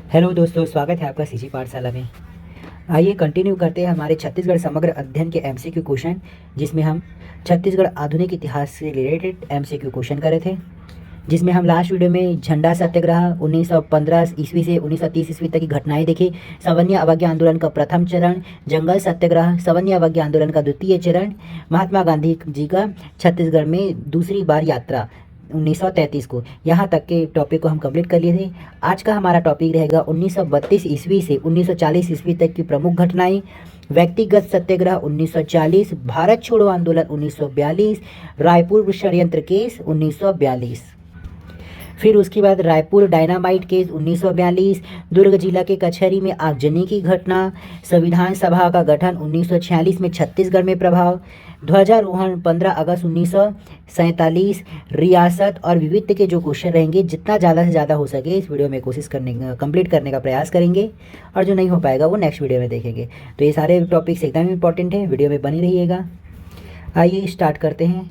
Hello दोस्तों, स्वागत है आपका सीजी पाठशाला में। आइए कंटिन्यू करते हैं हमारे छत्तीसगढ़ समग्र अध्ययन के एमसीक्यू क्वेश्चन, जिसमें हम छत्तीसगढ़ आधुनिक इतिहास से रिलेटेड एमसीक्यू क्वेश्चन कर रहे थे। जिसमें हम लास्ट वीडियो में झंडा सत्याग्रह 1915 ईस्वी से 1930 ईस्वी तक की घटनाएं देखी। सवर्ण अवज्ञा आंदोलन का प्रथम चरण, जंगल सत्याग्रह, सवर्ण अवज्ञा आंदोलन का द्वितीय चरण, महात्मा गांधी जी का छत्तीसगढ़ में दूसरी बार यात्रा 1933 को, यहाँ तक के टॉपिक को हम कंप्लीट कर लिए थे। आज का हमारा टॉपिक रहेगा 1932 ईस्वी से 1940 ईस्वी तक की प्रमुख घटनाएं। व्यक्तिगत सत्याग्रह 1940, भारत छोड़ो आंदोलन 1942, रायपुर षड्यंत्र केस 1942। फिर उसके बाद रायपुर डायनामाइट केस 1942, दुर्ग जिला के कचहरी में आगजनी की घटना, संविधान सभा का गठन 1946 में छत्तीसगढ़ में प्रभाव, ध्वजारोहण 15 अगस्त 1947, रियासत और विविध के जो क्वेश्चन रहेंगे जितना ज़्यादा से ज़्यादा हो सके इस वीडियो में कोशिश करने कंप्लीट करने का प्रयास करेंगे, और जो नहीं हो पाएगा वो नेक्स्ट वीडियो में देखेंगे। तो ये सारे टॉपिक्स एकदम इंपॉर्टेंट हैं, वीडियो में बनी रहिएगा। आइए स्टार्ट करते हैं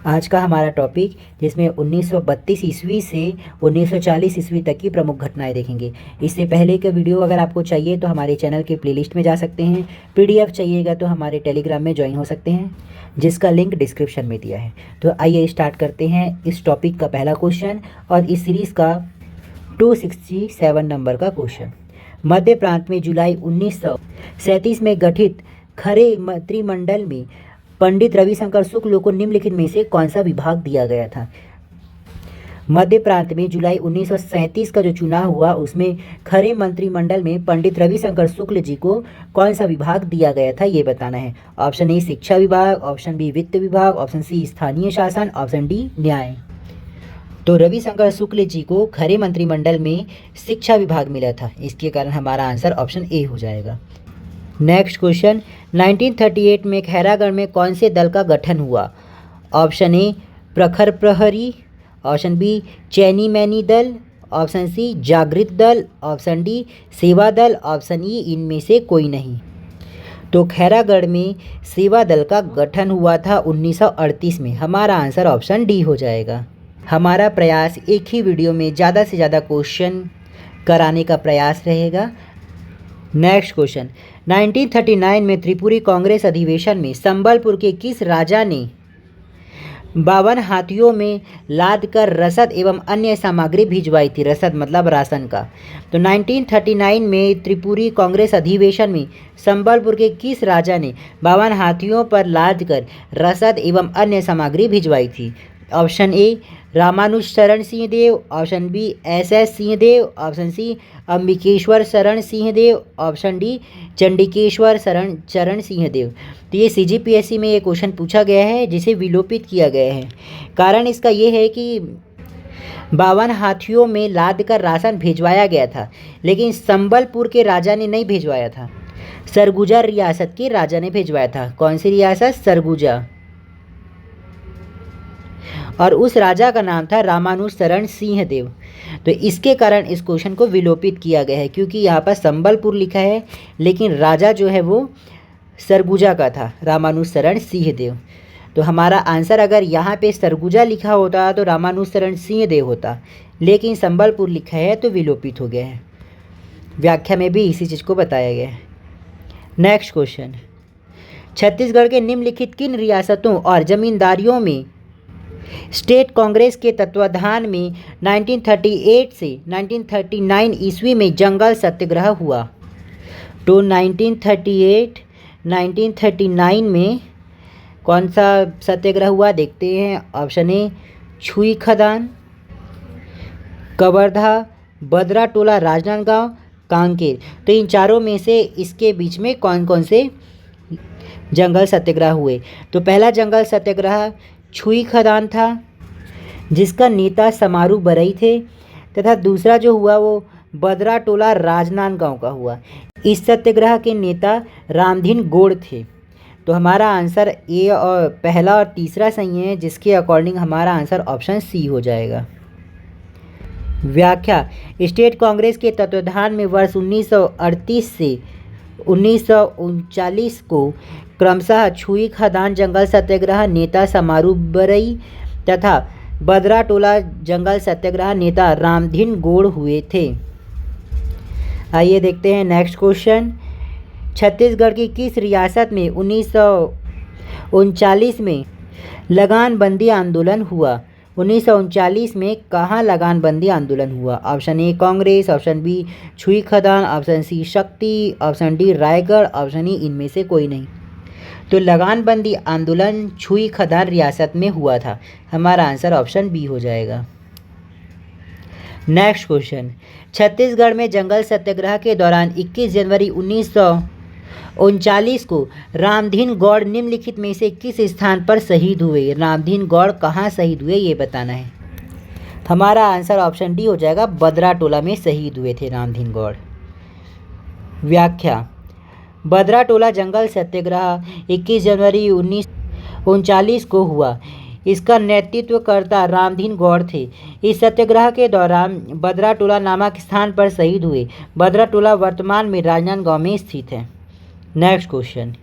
आज का हमारा टॉपिक, जिसमें 1932 ईस्वी से 1940 ईस्वी तक की प्रमुख घटनाएं देखेंगे। इससे पहले का वीडियो अगर आपको चाहिए तो हमारे चैनल के प्लेलिस्ट में जा सकते हैं। पीडीएफ चाहिएगा तो हमारे टेलीग्राम में ज्वाइन हो सकते हैं, जिसका लिंक डिस्क्रिप्शन में दिया है। तो आइए स्टार्ट करते हैं इस टॉपिक का पहला क्वेश्चन और इस सीरीज़ का 267 नंबर का क्वेश्चन। मध्य प्रांत में जुलाई 1937 में गठित खरे मंत्रिमंडल में पंडित रविशंकर शुक्ल को निम्नलिखित में से कौन सा विभाग दिया गया था? मध्य प्रांत में जुलाई 1937 का जो चुनाव हुआ उसमें खरे मंत्रिमंडल में पंडित रविशंकर शुक्ल जी को कौन सा विभाग दिया गया था, ये बताना है। ऑप्शन ए शिक्षा विभाग, ऑप्शन बी वित्त विभाग, ऑप्शन सी स्थानीय शासन, ऑप्शन डी न्याय। तो रविशंकर शुक्ल जी को खरे मंत्रिमंडल में शिक्षा विभाग मिला था, इसके कारण हमारा आंसर ऑप्शन ए हो जाएगा। नेक्स्ट क्वेश्चन, 1938 में खैरागढ़ में कौन से दल का गठन हुआ? ऑप्शन ए प्रखर प्रहरी, ऑप्शन बी चैनी मैनी दल, ऑप्शन सी जागृत दल, ऑप्शन डी सेवा दल, ऑप्शन ई इनमें से कोई नहीं। तो खैरागढ़ में सेवा दल का गठन हुआ था 1938 में, हमारा आंसर ऑप्शन डी हो जाएगा। हमारा प्रयास एक ही वीडियो में ज़्यादा से ज़्यादा क्वेश्चन कराने का प्रयास रहेगा। नेक्स्ट क्वेश्चन, 1939 में त्रिपुरी कांग्रेस अधिवेशन में संबलपुर के किस राजा ने 52 हाथियों में लाद कर रसद एवं अन्य सामग्री भिजवाई थी? रसद मतलब राशन का। तो 1939 में त्रिपुरी कांग्रेस अधिवेशन में संबलपुर के किस राजा ने 52 हाथियों पर लाद कर रसद एवं अन्य सामग्री भिजवाई थी? Option A Ramanuj Sharan Singhdeo, option B S Singhdeo, option C Ambikeshwar Sharan Singhdeo, option D Chandikeshwar चरण सिंहदेव। तो ये सीजीपीएससी में ये क्वेश्चन पूछा गया है, जिसे विलोपित किया गया है। कारण इसका ये है कि 52 हाथियों में लाद कर राशन भिजवाया गया था, लेकिन संबलपुर के राजा ने नहीं भिजवाया था, सरगुजा रियासत के राजा ने भिजवाया था। कौन सी रियासत? सरगुजा। और उस राजा का नाम था रामानुज शरण सिंहदेव। तो इसके कारण इस क्वेश्चन को विलोपित किया गया है, क्योंकि यहाँ पर संबलपुर लिखा है लेकिन राजा जो है वो सरगुजा का था, रामानुज शरण सिंहदेव। तो हमारा आंसर अगर यहाँ पे सरगुजा लिखा होता तो रामानुज शरण सिंहदेव होता, लेकिन संबलपुर लिखा है तो विलोपित हो गया है। व्याख्या में भी इसी चीज़ को बताया गया है। नेक्स्ट क्वेश्चन, छत्तीसगढ़ के निम्नलिखित किन रियासतों और जमींदारियों में स्टेट कांग्रेस के तत्वाधान में 1938 से 1939 ईस्वी में जंगल सत्याग्रह हुआ? तो 1938-1939 में कौन सा सत्याग्रह हुआ देखते हैं। ऑप्शन ए छुई खदान, कवर्धा, बदरा टोला, राजनांदगांव, कांकेर। तो इन चारों में से इसके बीच में कौन कौन से जंगल सत्याग्रह हुए? तो पहला जंगल सत्याग्रह छुई खदान था, जिसका नेता समारू बरई थे, तथा दूसरा जो हुआ वो बदरा टोला राजनांदगांव का हुआ। इस सत्याग्रह के नेता रामधीन गोड़ थे। तो हमारा आंसर ए और पहला और तीसरा सही है, जिसके अकॉर्डिंग हमारा आंसर ऑप्शन सी हो जाएगा। व्याख्या, स्टेट कांग्रेस के तत्वाधान में वर्ष 1938 से 1939 को क्रमशः छुई खदान जंगल सत्याग्रह नेता समारू बरई तथा बदरा टोला जंगल सत्याग्रह नेता रामधीन गोड़ हुए थे। आइए देखते हैं नेक्स्ट क्वेश्चन। छत्तीसगढ़ की किस रियासत में 1939 में लगानबंदी आंदोलन हुआ? 1939 में कहाँ लगानबंदी आंदोलन हुआ? Option A Congress, option B Chhui Khadan, option C Shakti, option D Raigarh, option E इनमें से कोई नहीं। तो लगानबंदी आंदोलन छुई खदान रियासत में हुआ था। हमारा आंसर ऑप्शन बी हो जाएगा। Next question. छत्तीसगढ़ में जंगल सत्याग्रह के दौरान 21 जनवरी 1939 को रामधीन गौड़ निम्नलिखित में से किस स्थान पर शहीद हुए? रामधीन गौड़ कहाँ शहीद हुए ये बताना है। हमारा आंसर ऑप्शन डी हो जाएगा, बदराटोला में शहीद हुए थे रामधीन गौड़। व्याख्या। बदराटोला जंगल सत्याग्रह 21 जनवरी 1939 को हुआ। इसका नेतृत्वकर्ता रामधीन गौड़ थे। इस सत्याग्रह के दौरान बदराटोला नामक स्थान पर शहीद हुए। बदराटोला वर्तमान में राजनांदगांव में स्थित है। Next question.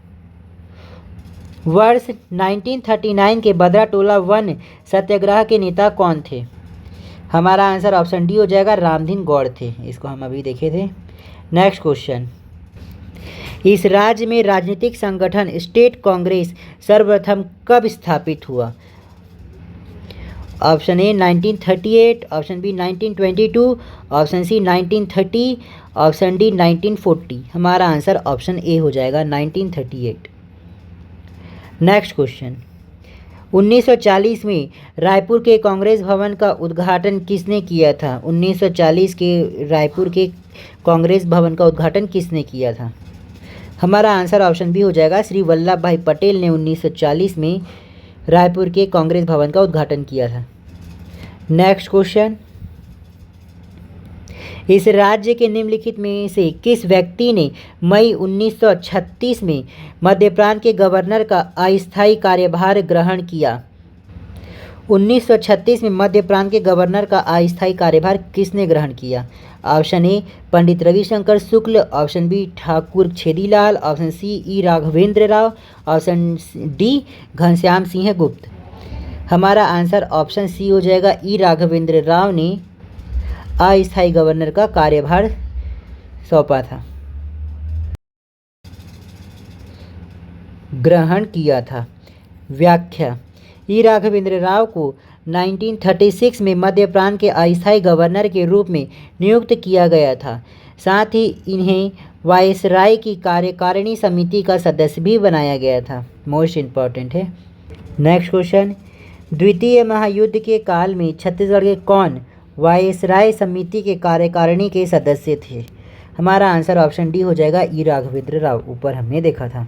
वर्ष 1939 के बदराटोला वन सत्याग्रह के नेता कौन थे? हमारा आंसर ऑप्शन डी हो जाएगा, रामधीन गौड़ थे। इसको हम अभी देखे थे। Next question. इस राज्य में राजनीतिक संगठन स्टेट कांग्रेस सर्वप्रथम कब स्थापित हुआ? Option A 1938, option B 1922, option C 1930, option D 1940। हमारा आंसर ऑप्शन ए हो जाएगा, 1938। Next question. 1940 में रायपुर के कांग्रेस भवन का उद्घाटन किसने किया था? 1940 के रायपुर के कांग्रेस भवन का उद्घाटन किसने किया था? हमारा आंसर ऑप्शन बी हो जाएगा, श्री वल्लभ भाई पटेल ने 1940 में रायपुर के कांग्रेस भवन का उद्घाटन किया था। Next question. इस राज्य के निम्नलिखित में से किस व्यक्ति ने मई 1936 में मध्य प्रांत के गवर्नर का अस्थायी कार्यभार ग्रहण किया? 1936 में मध्य प्रांत के गवर्नर का अस्थायी कार्यभार किसने ग्रहण किया? Option A Pandit Ravishankar Shukla, option B Thakur Chhedilal, option C E Raghavendra Rao, option D Ghanshyam Singh Gupta. हमारा आंसर ऑप्शन सी हो जाएगा, ई राघवेंद्र राव ने अस्थायी गवर्नर का कार्यभार सौंपा था, ग्रहण किया था। व्याख्या। ई राघवेंद्र राव को 1936 में मध्य प्रांत के अस्थायी गवर्नर के रूप में नियुक्त किया गया था। साथ ही इन्हें वायसराय की कार्यकारिणी समिति का सदस्य भी बनाया गया था। मोस्ट इम्पॉर्टेंट है। Next question. द्वितीय महायुद्ध के काल में छत्तीसगढ़ के कौन वायसराय समिति के कार्यकारिणी के सदस्य थे? हमारा आंसर ऑप्शन डी हो जाएगा, ई राघवेंद्र राव। ऊपर हमने देखा था।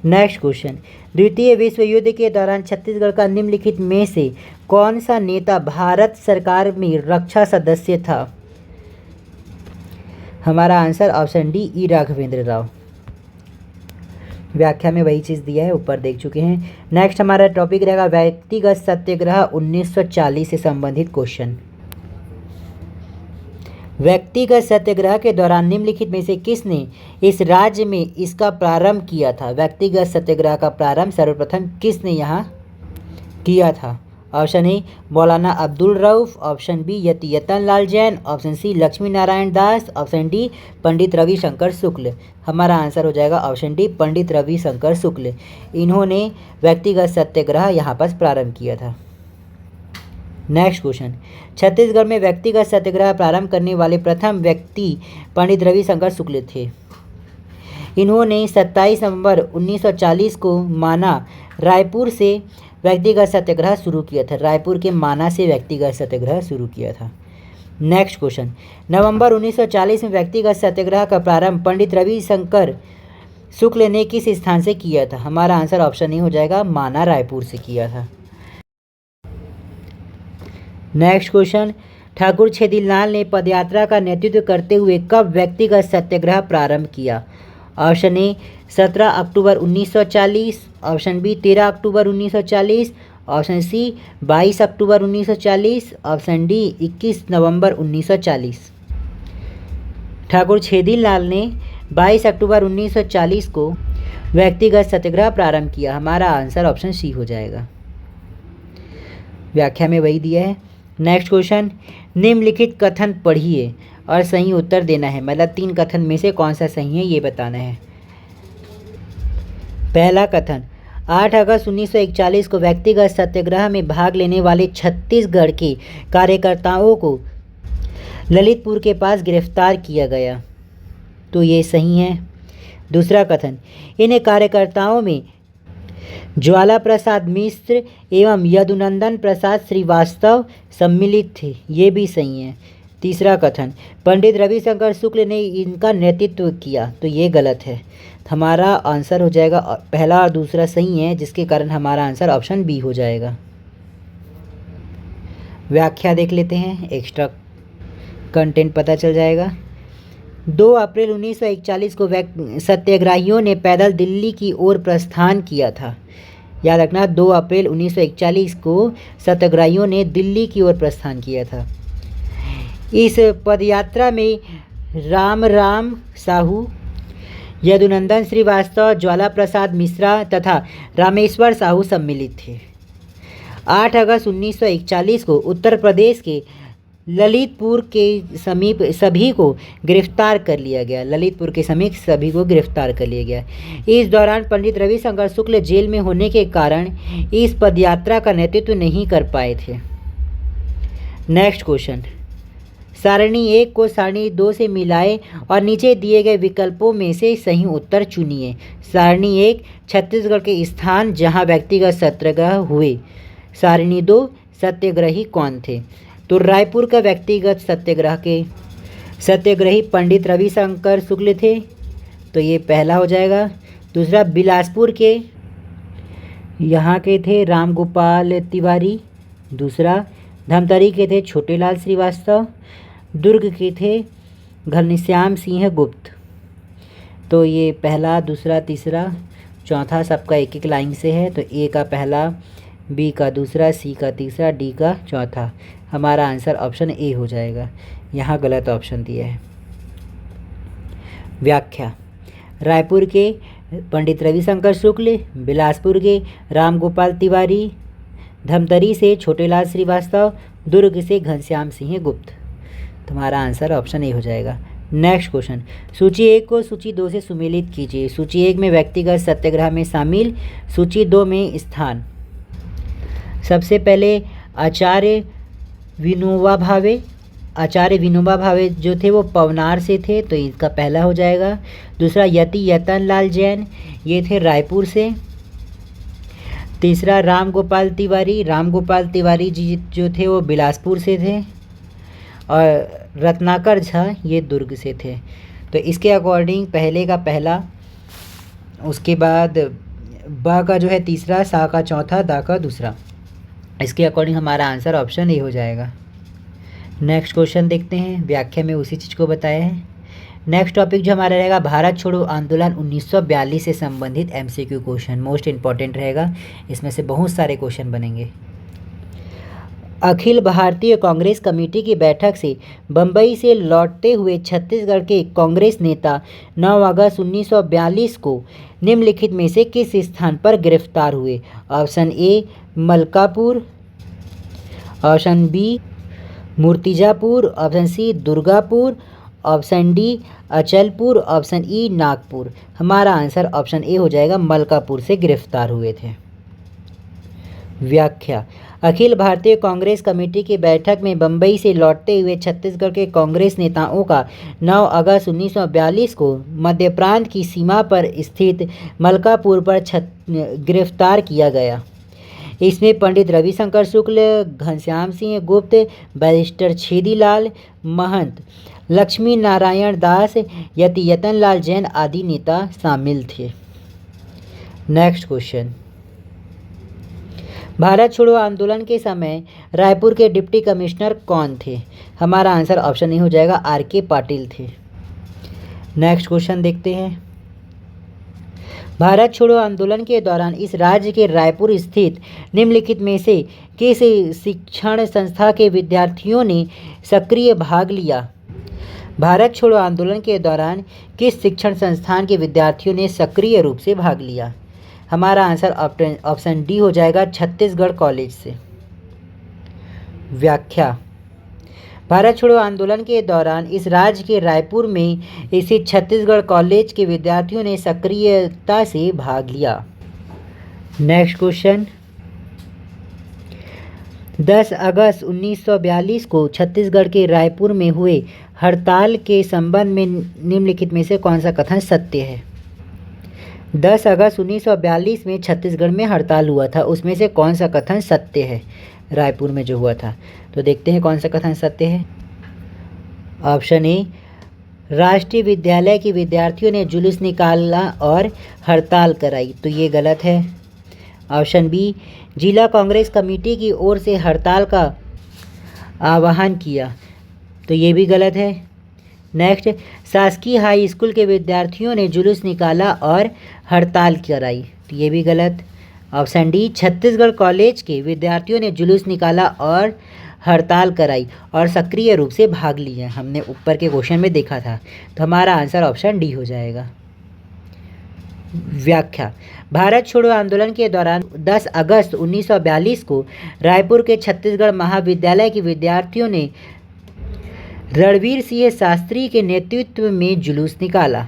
Next question. द्वितीय विश्व युद्ध के दौरान छत्तीसगढ़ का निम्नलिखित में से कौन सा नेता भारत सरकार में रक्षा सदस्य था? हमारा आंसर ऑप्शन डी, ई राघवेंद्र राव। व्याख्या में वही चीज़ दिया है, ऊपर देख चुके हैं। नेक्स्ट हमारा टॉपिक रहेगा व्यक्तिगत सत्याग्रह 1940 से संबंधित क्वेश्चन। व्यक्तिगत सत्याग्रह के दौरान निम्नलिखित में से किसने इस राज्य में इसका प्रारंभ किया था? व्यक्तिगत सत्याग्रह का प्रारंभ सर्वप्रथम किसने यहाँ किया था? ऑप्शन ए मौलाना Abdul Rauf, option B Yatiyatan Lal Jain, option C Lakshmi Narayan Das, option D पंडित रविशंकर शुक्ल। हमारा आंसर हो जाएगा ऑप्शन डी, पंडित रविशंकर शुक्ल। इन्होंने व्यक्तिगत सत्याग्रह यहाँ पर प्रारंभ किया था। Next question. छत्तीसगढ़ में व्यक्तिगत सत्याग्रह प्रारंभ करने वाले प्रथम व्यक्ति पंडित रविशंकर शुक्ल थे। इन्होंने 27 नवंबर 1940 को माना रायपुर से व्यक्तिगत सत्याग्रह शुरू किया था। रायपुर के माना से व्यक्तिगत सत्याग्रह शुरू किया था। Next question. नवंबर 1940 में व्यक्तिगत सत्याग्रह का प्रारंभ पंडित रविशंकर शुक्ल ने किस स्थान से किया था? हमारा आंसर ऑप्शन ए हो जाएगा, माना रायपुर से किया था। Next question. ठाकुर छेदीलाल ने पदयात्रा का नेतृत्व करते हुए कब व्यक्तिगत सत्याग्रह प्रारंभ किया? ऑप्शन ए 17 अक्टूबर 1940, ऑप्शन बी 13 अक्टूबर 1940, ऑप्शन सी 22 अक्टूबर 1940, ऑप्शन डी 21 नवंबर 1940। ठाकुर छेदीलाल ने 22 अक्टूबर 1940 को व्यक्तिगत सत्याग्रह प्रारंभ किया। हमारा आंसर ऑप्शन सी हो जाएगा। व्याख्या में वही दिया है। Next question. निम्नलिखित कथन पढ़िए। और सही उत्तर देना है। मतलब 3 कथन में से कौन सा सही है ये बताना है। पहला कथन, 8 अगस्त 1941 को व्यक्तिगत सत्याग्रह में भाग लेने वाले छत्तीसगढ़ के कार्यकर्ताओं को ललितपुर के पास गिरफ्तार किया गया, तो ये सही है। दूसरा कथन, इन कार्यकर्ताओं में ज्वाला प्रसाद मिश्र एवं यदुनंदन प्रसाद श्रीवास्तव सम्मिलित थे, ये भी सही है। तीसरा कथन, पंडित रविशंकर शुक्ल ने इनका नेतृत्व किया, तो ये गलत है। हमारा आंसर हो जाएगा पहला और दूसरा सही है, जिसके कारण हमारा आंसर ऑप्शन बी हो जाएगा। व्याख्या देख लेते हैं, एक्स्ट्रा कंटेंट पता चल जाएगा। 2 अप्रैल 1941 को सत्याग्रहियों ने पैदल दिल्ली की ओर प्रस्थान किया था। याद रखना, 2 अप्रैल 1941 को सत्याग्रहियों ने दिल्ली की ओर प्रस्थान किया था। इस पदयात्रा में राम साहू, यदुनंदन श्रीवास्तव, ज्वाला प्रसाद मिश्रा तथा रामेश्वर साहू सम्मिलित थे। 8 अगस्त 1941 को उत्तर प्रदेश के ललितपुर के समीप सभी को गिरफ्तार कर लिया गया। ललितपुर के समीप सभी को गिरफ्तार कर लिया गया। इस दौरान पंडित रविशंकर शुक्ल जेल में होने के कारण इस पदयात्रा का नेतृत्व नहीं कर पाए थे। नेक्स्ट क्वेश्चन, सारणी 1 को सारणी 2 से मिलाएं और नीचे दिए गए विकल्पों में से सही उत्तर चुनिए। सारणी 1, छत्तीसगढ़ के स्थान जहां व्यक्तिगत सत्याग्रह हुए। सारणी 2, सत्याग्रही कौन थे। तो रायपुर का व्यक्तिगत सत्याग्रह के सत्याग्रही पंडित रविशंकर शुक्ल थे, तो ये पहला हो जाएगा। दूसरा, बिलासपुर के यहाँ के थे रामगोपाल तिवारी। दूसरा, धमतरी के थे छोटेलाल श्रीवास्तव। दुर्ग के थे घनश्याम सिंह गुप्त। तो ये पहला, दूसरा, तीसरा, चौथा सबका एक एक लाइन से है। तो ए का पहला, बी का दूसरा, सी का तीसरा, डी का चौथा। हमारा आंसर ऑप्शन ए हो जाएगा। यहाँ गलत ऑप्शन दिया है। व्याख्या, रायपुर के पंडित रविशंकर शुक्ल, बिलासपुर के रामगोपाल तिवारी, धमतरी से छोटेलाल श्रीवास्तव, दुर्ग से घनश्याम सिंह गुप्त। तुम्हारा आंसर ऑप्शन ए हो जाएगा। नेक्स्ट क्वेश्चन, सूची 1 को सूची 2 से सुमेलित कीजिए। सूची 1 में व्यक्तिगत सत्याग्रह में शामिल, सूची 2 में स्थान। सबसे पहले आचार्य विनोबा भावे। आचार्य विनोबा भावे जो थे वो पवनार से थे, तो इसका पहला हो जाएगा। दूसरा, यति यतन लाल जैन, ये थे रायपुर से। तीसरा, रामगोपाल तिवारी। रामगोपाल तिवारी जी जो थे वो बिलासपुर से थे। और रत्नाकर झा ये दुर्ग से थे। तो इसके अकॉर्डिंग पहले का पहला, उसके बाद ब का जो है तीसरा, सा का चौथा, दा का दूसरा। इसके अकॉर्डिंग हमारा आंसर ऑप्शन ए हो जाएगा। नेक्स्ट क्वेश्चन देखते हैं, व्याख्या में उसी चीज़ को बताया है। नेक्स्ट टॉपिक जो हमारा रहेगा, भारत छोड़ो आंदोलन 1942 से संबंधित एमसीक्यू क्वेश्चन, मोस्ट इंपॉर्टेंट रहेगा। इसमें से बहुत सारे क्वेश्चन बनेंगे। अखिल भारतीय कांग्रेस कमेटी की बैठक से बम्बई से लौटते हुए छत्तीसगढ़ के कांग्रेस नेता 9 अगस्त 1942 को निम्नलिखित में से किस स्थान पर गिरफ्तार हुए। Option A Malkapur, option B Murtijapur, option C Durgapur, option D Achalpur, option E Nagpur. हमारा आंसर ऑप्शन ए हो जाएगा, मलकापुर से गिरफ्तार हुए थे। व्याख्या, अखिल भारतीय कांग्रेस कमेटी की बैठक में बम्बई से लौटते हुए छत्तीसगढ़ के कांग्रेस नेताओं का 9 अगस्त 1942 को मध्य प्रांत की सीमा पर स्थित मलकापुर पर गिरफ्तार किया गया। इसमें पंडित रविशंकर शुक्ल, घनश्याम सिंह गुप्त, बैरिस्टर छेदीलाल महंत, लक्ष्मी नारायण दास, यति यतन लाल जैन आदि नेता शामिल थे। नेक्स्ट क्वेश्चन, भारत छोड़ो आंदोलन के समय रायपुर के डिप्टी कमिश्नर कौन थे। हमारा आंसर ऑप्शन ए हो जाएगा, आर.के. पाटिल थे। नेक्स्ट क्वेश्चन देखते हैं, भारत छोड़ो आंदोलन के दौरान इस राज्य के रायपुर स्थित निम्नलिखित में से किस शिक्षण संस्था के विद्यार्थियों ने सक्रिय भाग लिया। भारत छोड़ो आंदोलन के दौरान किस शिक्षण संस्थान के विद्यार्थियों ने सक्रिय रूप से भाग लिया। हमारा आंसर ऑप्शन डी हो जाएगा, छत्तीसगढ़ कॉलेज से। व्याख्या, भारत छोड़ो आंदोलन के दौरान इस राज्य के रायपुर में स्थित छत्तीसगढ़ कॉलेज के विद्यार्थियों ने सक्रियता से भाग लिया। नेक्स्ट क्वेश्चन, 10 अगस्त 1942 को छत्तीसगढ़ के रायपुर में हुए हड़ताल के संबंध में निम्नलिखित में से कौन सा कथन सत्य है? 10 अगस्त 1942 में छत्तीसगढ़ में हड़ताल हुआ था, उसमें से कौन सा कथन सत्य है? रायपुर में जो हुआ था, तो देखते हैं कौन सा कथन सत्य है। ऑप्शन ए, राष्ट्रीय विद्यालय के विद्यार्थियों ने जुलूस निकाला और हड़ताल कराई, तो ये गलत है। ऑप्शन बी, जिला कांग्रेस कमेटी की ओर से हड़ताल का आह्वान किया, तो ये भी गलत है। नेक्स्ट, शासकीय हाई स्कूल के विद्यार्थियों ने जुलूस निकाला और हड़ताल कराई, तो ये भी गलत। ऑप्शन डी, छत्तीसगढ़ कॉलेज के विद्यार्थियों ने जुलूस निकाला और हड़ताल कराई और सक्रिय रूप से भाग लिया, हमने ऊपर के क्वेश्चन में देखा था, तो हमारा आंसर ऑप्शन डी हो जाएगा। व्याख्या, भारत छोड़ो आंदोलन के दौरान 10 अगस्त 1942 को रायपुर के छत्तीसगढ़ महाविद्यालय के विद्यार्थियों ने रणवीर सिंह शास्त्री के नेतृत्व में जुलूस निकाला,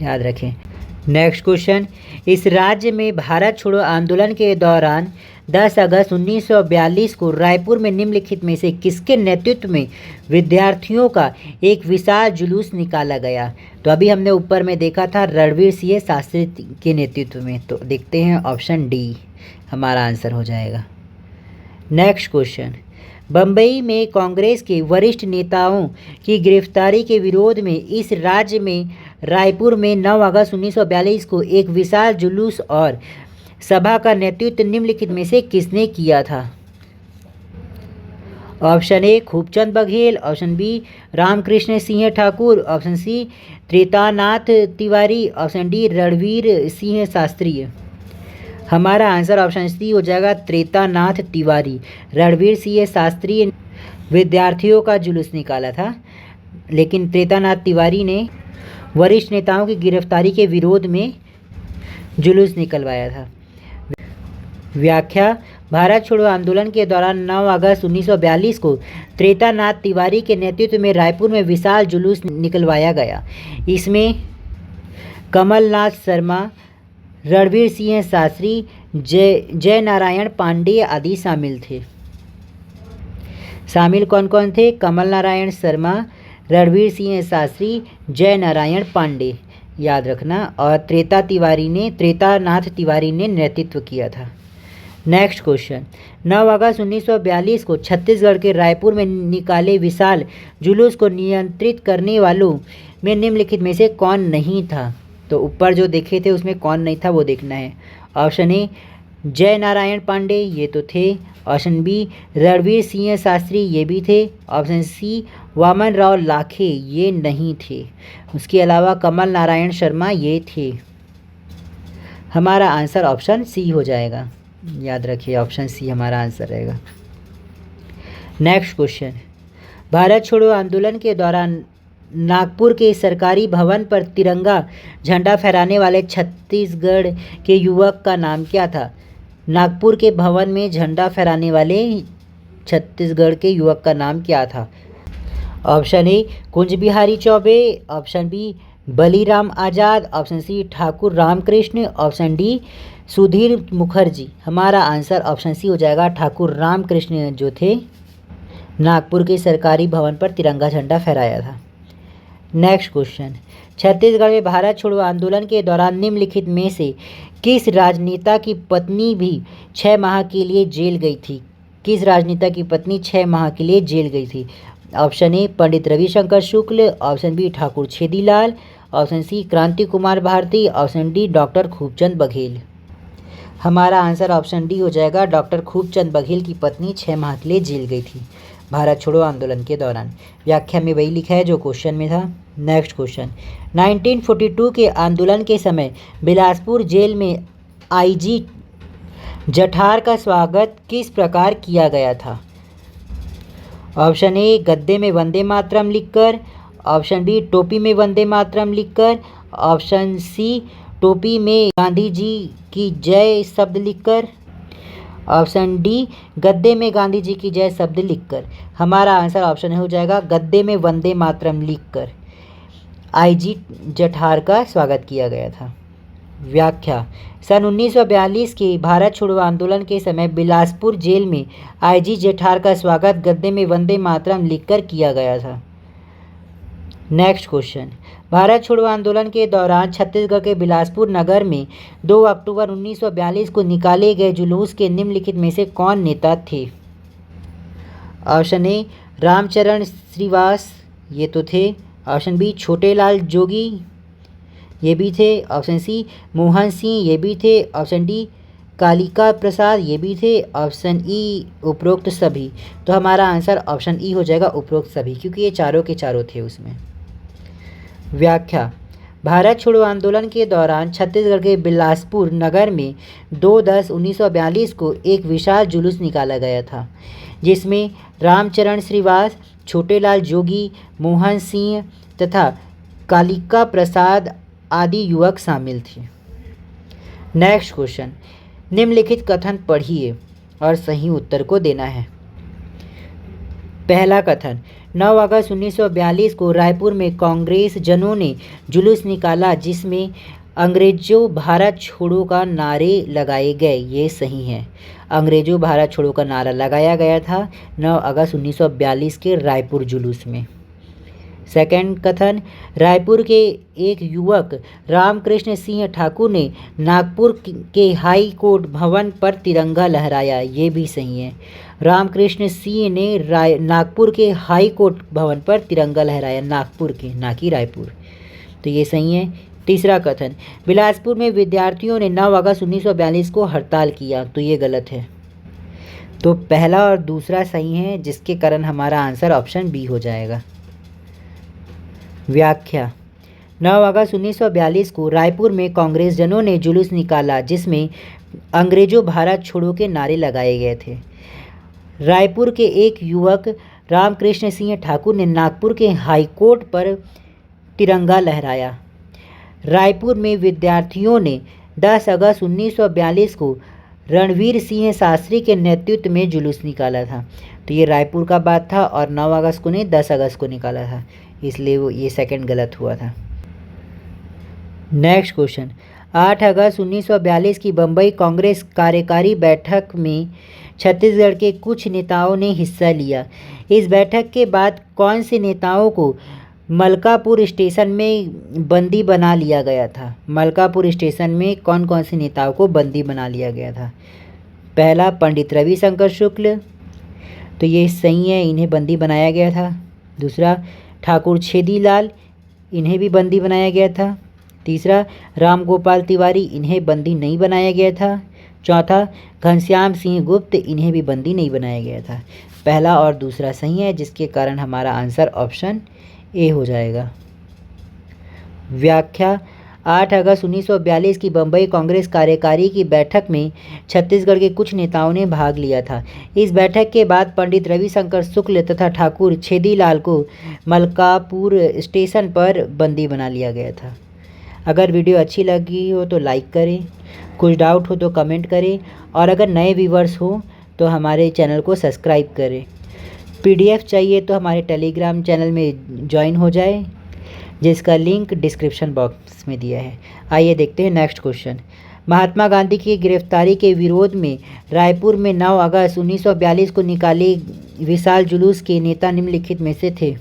याद रखें। नेक्स्ट क्वेश्चन, इस राज्य में भारत छोड़ो आंदोलन के दौरान 10 अगस्त 1942 को रायपुर में निम्नलिखित में से किसके नेतृत्व में विद्यार्थियों का एक विशाल जुलूस निकाला गया? तो अभी हमने ऊपर में देखा था रणवीर सिंह शास्त्री के नेतृत्व में, तो देखते हैं ऑप्शन डी हमारा आंसर हो जाएगा। नेक्स्ट क्वेश्चन, बम्बई में कांग्रेस के वरिष्ठ नेताओं की गिरफ्तारी के विरोध में इस राज्य में रायपुर में 9 अगस्त 1942 को एक विशाल जुलूस और सभा का नेतृत्व निम्नलिखित में से किसने किया था? Option A, Khubchand Baghel. Option B, Ramkrishna Singh Thakur. Option C, Tretanath Tiwari. Option D, Ranvir Singh Shastri. हमारा आंसर ऑप्शन सी हो जाएगा, त्रेतानाथ तिवारी। रणवीर सिंह शास्त्री विद्यार्थियों का जुलूस निकाला था, लेकिन त्रेतानाथ तिवारी ने वरिष्ठ नेताओं की गिरफ्तारी के विरोध में जुलूस निकलवाया था। व्याख्या, भारत छोड़ो आंदोलन के दौरान 9 अगस्त 1942 को त्रेतानाथ तिवारी के नेतृत्व में रायपुर में विशाल जुलूस निकलवाया गया। इसमें कमलनाथ शर्मा, रणवीर सिंह शास्त्री, जय नारायण पांडे आदि शामिल थे। शामिल कौन कौन थे? कमल नारायण शर्मा, रणवीर सिंह शास्त्री, जय नारायण पांडे, याद रखना। और त्रेतानाथ तिवारी ने नेतृत्व किया था। नेक्स्ट क्वेश्चन, 9 अगस्त 1942 को छत्तीसगढ़ के रायपुर में निकाले विशाल जुलूस को नियंत्रित करने वालों में निम्नलिखित में से कौन नहीं था? तो ऊपर जो देखे थे उसमें कौन नहीं था वो देखना है। ऑप्शन ए, जय नारायण पांडे, ये तो थे। ऑप्शन बी, रणवीर सिंह शास्त्री, ये भी थे। ऑप्शन सी, वामन राव लाखे, ये नहीं थे। उसके अलावा कमल नारायण शर्मा, ये थे। हमारा आंसर ऑप्शन सी हो जाएगा, याद रखिए ऑप्शन सी हमारा आंसर रहेगा। नेक्स्ट क्वेश्चन, भारत छोड़ो आंदोलन के दौरान नागपुर के सरकारी भवन पर तिरंगा झंडा फहराने वाले छत्तीसगढ़ के युवक का नाम क्या था? नागपुर के भवन में झंडा फहराने वाले छत्तीसगढ़ के युवक का नाम क्या था? Option A, Kunj Bihari Chaubey. Option B, Baliram Azad. Option C, Thakur Ramkrishna. Option D, Sudhir Mukherjee. हमारा आंसर ऑप्शन सी हो जाएगा, ठाकुर रामकृष्ण जो थे नागपुर के सरकारी भवन पर तिरंगा झंडा फहराया था। नेक्स्ट क्वेश्चन, छत्तीसगढ़ में भारत छोड़ो आंदोलन के दौरान निम्नलिखित में से किस राजनेता की पत्नी भी 6 माह के लिए जेल गई थी? किस राजनेता की पत्नी 6 माह के लिए जेल गई थी? Option A, Pandit Ravishankar Shukla. Option B, Thakur Chhedilal. Option C, Kranti Kumar Bharti. Option D, doctor Khubchand Baghel. हमारा आंसर ऑप्शन डी हो जाएगा, डॉक्टर खूबचंद बघेल की पत्नी 6 माह के लिए जेल गई थी भारत छोड़ो आंदोलन के दौरान। व्याख्या में वही लिखा है जो क्वेश्चन में था। नेक्स्ट क्वेश्चन, 1942 के आंदोलन के समय बिलासपुर जेल में आईजी जठार का स्वागत किस प्रकार किया गया था? ऑप्शन ए, गद्दे में वंदे मातरम लिखकर। ऑप्शन बी, टोपी में वंदे मातरम लिखकर। ऑप्शन सी, टोपी में गांधी जी की जय शब्द लिखकर। ऑप्शन डी, गद्दे में गांधी जी की जय शब्द लिखकर। हमारा आंसर ऑप्शन हो जाएगा गद्दे में वंदे मातरम लिखकर आईजी जठार का स्वागत किया गया था। व्याख्या, सन 1942 के भारत छोड़ो आंदोलन के समय बिलासपुर जेल में आईजी जेठार का स्वागत गद्दे में वंदे मातरम लिखकर किया गया था। नेक्स्ट क्वेश्चन, भारत छोड़ो आंदोलन के दौरान छत्तीसगढ़ के बिलासपुर नगर में 2 अक्टूबर 1942 को निकाले गए जुलूस के निम्नलिखित में से कौन नेता थे? ऑप्शन ए, रामचरण श्रीवास, ये तो थे। ऑप्शन बी, छोटेलाल जोगी, ये भी थे। ऑप्शन सी, मोहन सिंह, ये भी थे। ऑप्शन डी, कालिका प्रसाद, ये भी थे। ऑप्शन ई, उपरोक्त सभी। तो हमारा आंसर ऑप्शन ई हो जाएगा, उपरोक्त सभी, क्योंकि ये चारों के चारों थे उसमें। व्याख्या, भारत छोड़ो आंदोलन के दौरान छत्तीसगढ़ के बिलासपुर नगर में 2/10/1942 को एक विशाल जुलूस निकाला गया था, जिसमें रामचरण श्रीवास, छोटेलाल जोगी, मोहन सिंह तथा कालिका प्रसाद आदि युवक शामिल थे। नेक्स्ट क्वेश्चन, निम्नलिखित कथन पढ़िए और सही उत्तर को देना है। पहला कथन, 9 अगस्त 1942 को रायपुर में कांग्रेस जनों ने जुलूस निकाला जिसमें अंग्रेजों भारत छोड़ो का नारे लगाए गए। ये सही है, अंग्रेजों भारत छोड़ो का नारा लगाया गया था 9 अगस्त 1942 के रायपुर जुलूस में। सेकंड कथन, रायपुर के एक युवक रामकृष्ण सिंह ठाकुर ने नागपुर के हाई कोर्ट भवन पर तिरंगा लहराया। ये भी सही है, रामकृष्ण सिंह ने नागपुर के हाई कोर्ट भवन पर तिरंगा लहराया, नागपुर के, ना कि रायपुर। तो ये सही है। तीसरा कथन, बिलासपुर में विद्यार्थियों ने 9 अगस्त 1942 को हड़ताल किया। तो ये गलत है। तो पहला और दूसरा सही है, जिसके कारण हमारा आंसर ऑप्शन बी हो जाएगा। व्याख्या, 9 अगस्त 1942 को रायपुर में कांग्रेस जनों ने जुलूस निकाला जिसमें अंग्रेजों भारत छोड़ो के नारे लगाए गए थे। रायपुर के एक युवक रामकृष्ण सिंह ठाकुर ने नागपुर के हाई कोर्ट पर तिरंगा लहराया। रायपुर में विद्यार्थियों ने 10 अगस्त 1942 को रणवीर सिंह शास्त्री के नेतृत्व में जुलूस निकाला था। तो ये रायपुर का बात था और 9 अगस्त को नहीं 10 अगस्त को निकाला था, इसलिए वो ये सेकंड गलत हुआ था। नेक्स्ट क्वेश्चन, 8 अगस्त 1942 की बम्बई कांग्रेस कार्यकारी बैठक में छत्तीसगढ़ के कुछ नेताओं ने हिस्सा लिया। इस बैठक के बाद कौन से नेताओं को मलकापुर स्टेशन में बंदी बना लिया गया था? मलकापुर स्टेशन में कौन कौन से नेताओं को बंदी बना लिया गया था? पहला, पंडित रविशंकर शुक्ल, तो ये सही है, इन्हें बंदी बनाया गया था। दूसरा, ठाकुर छेदीलाल, इन्हें भी बंदी बनाया गया था। तीसरा, राम गोपाल तिवारी, इन्हें बंदी नहीं बनाया गया था। चौथा, घनश्याम सिंह गुप्त, इन्हें भी बंदी नहीं बनाया गया था। पहला और दूसरा सही है, जिसके कारण हमारा आंसर ऑप्शन ए हो जाएगा। व्याख्या, 8 अगस्त 1942 की बम्बई कांग्रेस कार्यकारी की बैठक में छत्तीसगढ़ के कुछ नेताओं ने भाग लिया था। इस बैठक के बाद पंडित रविशंकर शुक्ल तथा ठाकुर छेदीलाल को मलकापुर स्टेशन पर बंदी बना लिया गया था। अगर वीडियो अच्छी लगी हो तो लाइक करें, कुछ डाउट हो तो कमेंट करें, और अगर नए व्यूवर्स हो तो हमारे चैनल को सब्सक्राइब करें। PDF चाहिए तो हमारे टेलीग्राम चैनल में ज्वाइन हो जाए, जिसका लिंक डिस्क्रिप्शन बॉक्स में दिया है। आइए देखते हैं नेक्स्ट क्वेश्चन। महात्मा गांधी की गिरफ्तारी के विरोध में रायपुर में 9 अगस्त 1942 को निकाले विशाल जुलूस के नेता निम्नलिखित में से थे।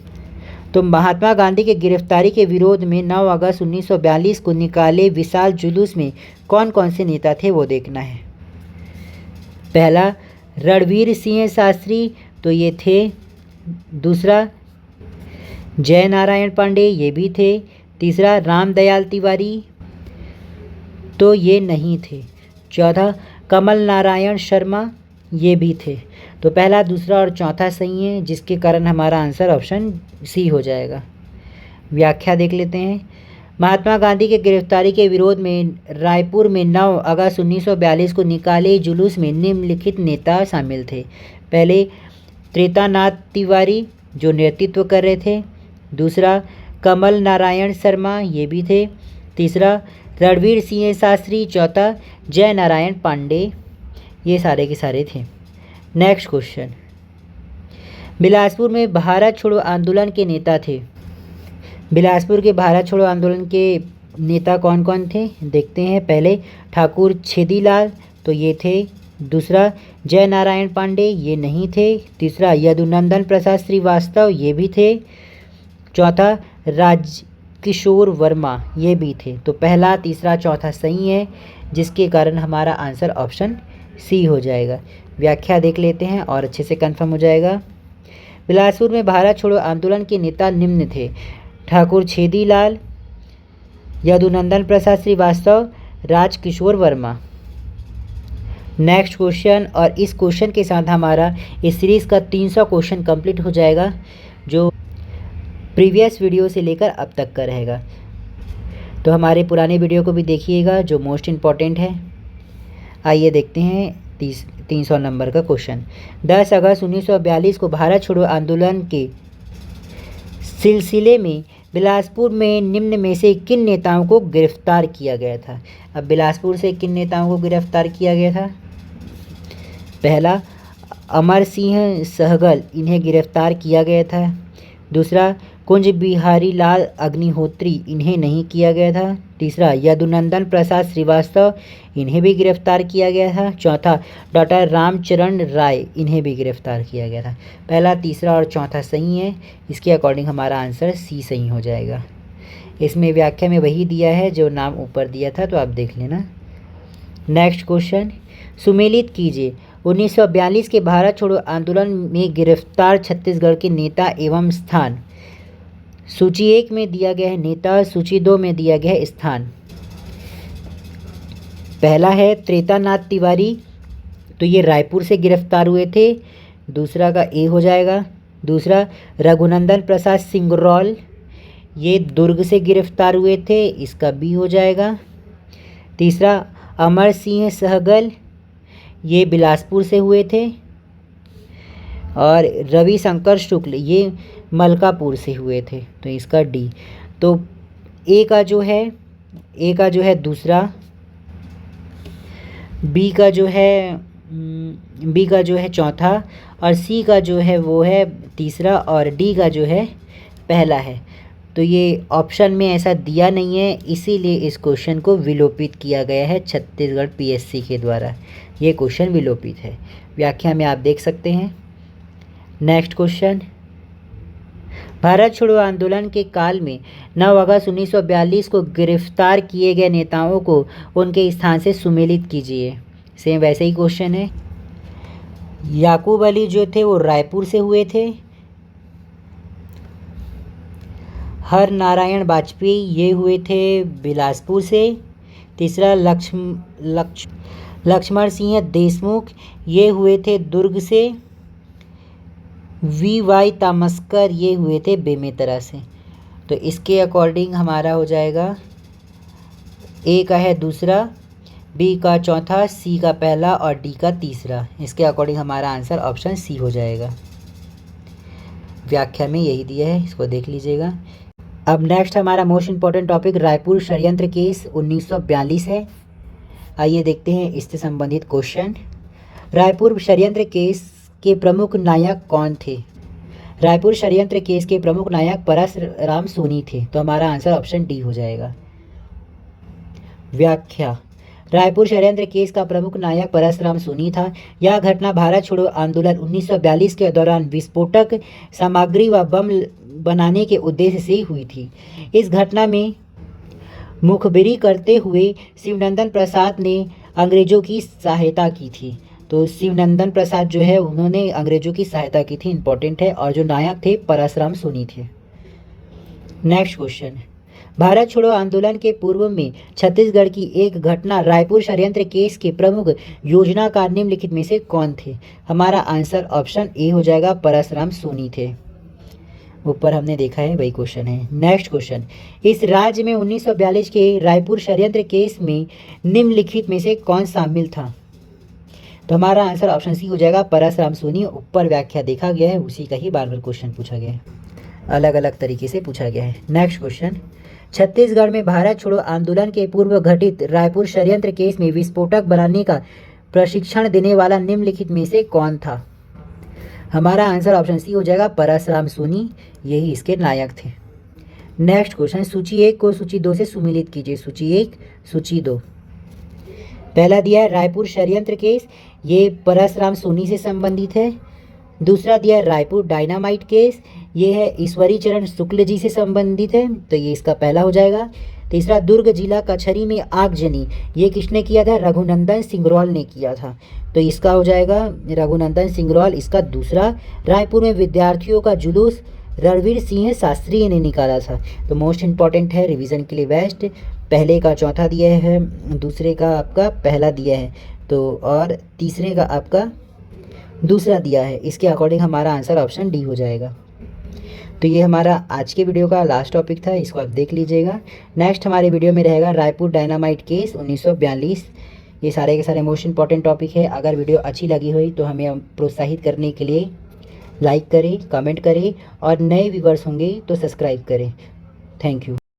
तो महात्मा गांधी की गिरफ्तारी के विरोध में 9 अगस्त 1942 को निकाले विशाल जुलूस में कौन कौन से नेता थे वो देखना है। पहला, रणवीर सिंह शास्त्री, तो ये थे। दूसरा, जय नारायण पांडे, ये भी थे। तीसरा, रामदयाल तिवारी, तो ये नहीं थे। चौथा, कमल नारायण शर्मा, ये भी थे। तो पहला, दूसरा और चौथा सही है, जिसके कारण हमारा आंसर ऑप्शन सी हो जाएगा। व्याख्या देख लेते हैं। महात्मा गांधी के गिरफ्तारी के विरोध में रायपुर में 9 अगस्त 1942 को निकाले जुलूस में निम्नलिखित नेता शामिल थे। पहले, त्रेतानाथ तिवारी, जो नेतृत्व कर रहे थे। दूसरा, कमल नारायण शर्मा, ये भी थे। तीसरा, रणवीर सिंह शास्त्री। चौथा, जय नारायण पांडे, ये सारे के सारे थे। नेक्स्ट क्वेश्चन, बिलासपुर में भारत छोड़ो आंदोलन के नेता थे। बिलासपुर के भारत छोड़ो आंदोलन के नेता कौन कौन थे देखते हैं। पहले ठाकुर छेदीलाल, तो ये थे। दूसरा जय नारायण पांडे, ये नहीं थे। तीसरा यदुनंदन प्रसाद श्रीवास्तव, ये भी थे। चौथा राजकिशोर वर्मा, ये भी थे। तो पहला, तीसरा, चौथा सही है, जिसके कारण हमारा आंसर ऑप्शन सी हो जाएगा। व्याख्या देख लेते हैं और अच्छे से कंफर्म हो जाएगा। बिलासपुर में भारत छोड़ो आंदोलन के नेता निम्न थे: ठाकुर छेदीलाल, यदुनंदन प्रसाद श्रीवास्तव, राजकिशोर वर्मा। नेक्स्ट क्वेश्चन, और इस क्वेश्चन के साथ हमारा इस सीरीज़ का 300 क्वेश्चन कंप्लीट हो जाएगा, जो प्रीवियस वीडियो से लेकर अब तक का रहेगा। तो हमारे पुराने वीडियो को भी देखिएगा, जो मोस्ट इम्पॉर्टेंट है। आइए देखते हैं 300 नंबर का क्वेश्चन। 10 अगस्त 1942 को भारत छोड़ो आंदोलन के सिलसिले में बिलासपुर में निम्न में से किन नेताओं को गिरफ्तार किया गया था। अब बिलासपुर से किन नेताओं को गिरफ्तार किया गया था? पहला, अमर सिंह सहगल, इन्हें गिरफ्तार किया गया था। दूसरा, कुंज बिहारी लाल अग्निहोत्री, इन्हें नहीं किया गया था। तीसरा, यदुनंदन प्रसाद श्रीवास्तव, इन्हें भी गिरफ्तार किया गया था। चौथा, डॉक्टर रामचरण राय, इन्हें भी गिरफ्तार किया गया था। पहला, तीसरा और चौथा सही है। इसके अकॉर्डिंग हमारा आंसर सी सही हो जाएगा। इसमें व्याख्या में वही दिया है जो नाम ऊपर दिया था, तो आप देख लेना। नेक्स्ट क्वेश्चन, सुमेलित कीजिए 1942 के भारत छोड़ो आंदोलन में गिरफ्तार छत्तीसगढ़ के नेता एवं स्थान। सूची 1 में दिया गया है नेता, सूची 2 में दिया गया है स्थान। पहला है त्रेतानाथ तिवारी, तो ये रायपुर से गिरफ्तार हुए थे, दूसरा का ए हो जाएगा। दूसरा, रघुनंदन प्रसाद सिंगरौल, ये दुर्ग से गिरफ्तार हुए थे, इसका बी हो जाएगा। तीसरा, अमर सिंह सहगल, ये बिलासपुर से हुए थे। और रविशंकर शुक्ल, ये मलकापुर से हुए थे, तो इसका डी। तो ए का जो है दूसरा, बी का जो है चौथा, और सी का जो है वो है तीसरा, और डी का जो है पहला है। तो ये ऑप्शन में ऐसा दिया नहीं है, इसीलिए इस क्वेश्चन को विलोपित किया गया है छत्तीसगढ़ पीएससी के द्वारा। ये क्वेश्चन विलोपित है, व्याख्या में आप देख सकते हैं। नेक्स्ट क्वेश्चन, भारत छोड़ो आंदोलन के काल में 9 अगस्त 1942 को गिरफ्तार किए गए नेताओं को उनके स्थान से सुमेलित कीजिए। सेम वैसे ही क्वेश्चन है। याकूब अली जो थे वो रायपुर से हुए थे। हर नारायण वाजपेयी, ये हुए थे बिलासपुर से। तीसरा, लक्ष्मण सिंह देशमुख, ये हुए थे दुर्ग से। VY तामस्कर, ये हुए थे बेमेतरा से। तो इसके अकॉर्डिंग हमारा हो जाएगा ए का है दूसरा, बी का चौथा, सी का पहला और डी का तीसरा। इसके अकॉर्डिंग हमारा आंसर ऑप्शन सी हो जाएगा। व्याख्या में यही दिया है, इसको देख लीजिएगा। अब नेक्स्ट हमारा मोस्ट इम्पॉर्टेंट टॉपिक रायपुर षड्यंत्र केस 1942 है। आइए देखते हैं इससे संबंधित क्वेश्चन। रायपुर षड्यंत्र केस के प्रमुख नायक कौन थे? रायपुर षड्यंत्र केस के प्रमुख नायक परसराम सोनी थे, तो हमारा आंसर ऑप्शन डी हो जाएगा। व्याख्या, रायपुर षड्यंत्र केस का प्रमुख नायक परसराम सोनी था। यह घटना भारत छोड़ो आंदोलन 1942 के दौरान विस्फोटक सामग्री व बम बनाने के उद्देश्य से हुई थी। इस घटना में मुखबिरी करते हुए शिवनंदन प्रसाद ने अंग्रेजों की सहायता की थी। तो शिवनंदन प्रसाद जो है उन्होंने अंग्रेजों की सहायता की थी, इंपॉर्टेंट है। और जो नायक थे परसराम सोनी थे। नेक्स्ट क्वेश्चन, भारत छोड़ो आंदोलन के पूर्व में छत्तीसगढ़ की एक घटना रायपुर षड्यंत्र केस के प्रमुख योजनाकार निम्नलिखित में से कौन थे? हमारा आंसर ऑप्शन ए हो जाएगा, परसराम सोनी थे। ऊपर हमने देखा है वही क्वेश्चन है। नेक्स्ट क्वेश्चन, इस राज्य में 1942 के रायपुर षड्यंत्र केस में निम्नलिखित में से कौन शामिल था? तो हमारा आंसर ऑप्शन सी हो जाएगा, परसराम सोनी। ऊपर व्याख्या देखा गया है, उसी का ही बार बार क्वेश्चन पूछा गया है, अलग अलग तरीके से पूछा गया है। नेक्स्ट क्वेश्चन, छत्तीसगढ़ में भारत छोड़ो आंदोलन के पूर्व घटित रायपुर षड्यंत्र केस में विस्फोटक बनाने का प्रशिक्षण देने वाला निम्नलिखित में से कौन था? हमारा आंसर ऑप्शन सी हो जाएगा, परसराम सोनी, यही इसके नायक थे। नेक्स्ट क्वेश्चन, सूची 1 को सूची 2 से सुमिलित कीजिए। सूची 1, सूची 2। पहला दिया है रायपुर षड्यंत्र केस, ये परसराम सोनी से संबंधित है। दूसरा दिया है रायपुर डायनामाइट केस, ये है ईश्वरी चरण शुक्ल जी से संबंधित है, तो ये इसका पहला हो जाएगा। तीसरा, दुर्ग जिला कचहरी में आगजनी, ये किसने किया था? रघुनंदन सिंगरौल ने किया था, तो इसका हो जाएगा रघुनंदन सिंगरौल, इसका दूसरा। रायपुर में विद्यार्थियों का जुलूस, रणवीर सिंह शास्त्री ने निकाला था, तो मोस्ट इंपॉर्टेंट है, रिवीजन के लिए बेस्ट। पहले का चौथा दिया है, दूसरे का आपका पहला दिया है, तो और तीसरे का आपका दूसरा दिया है। इसके अकॉर्डिंग हमारा आंसर ऑप्शन डी हो जाएगा। तो ये हमारा आज के वीडियो का लास्ट टॉपिक था, इसको आप देख लीजिएगा। नेक्स्ट हमारे वीडियो में रहेगा रायपुर डायनामाइट केस 1942। ये सारे के सारे मोस्ट इंपॉर्टेंट टॉपिक है। अगर वीडियो अच्छी लगी हुई तो हमें प्रोत्साहित करने के लिए लाइक करें, कमेंट करें, और नए व्यूवर्स होंगे तो सब्सक्राइब करें। Thank you.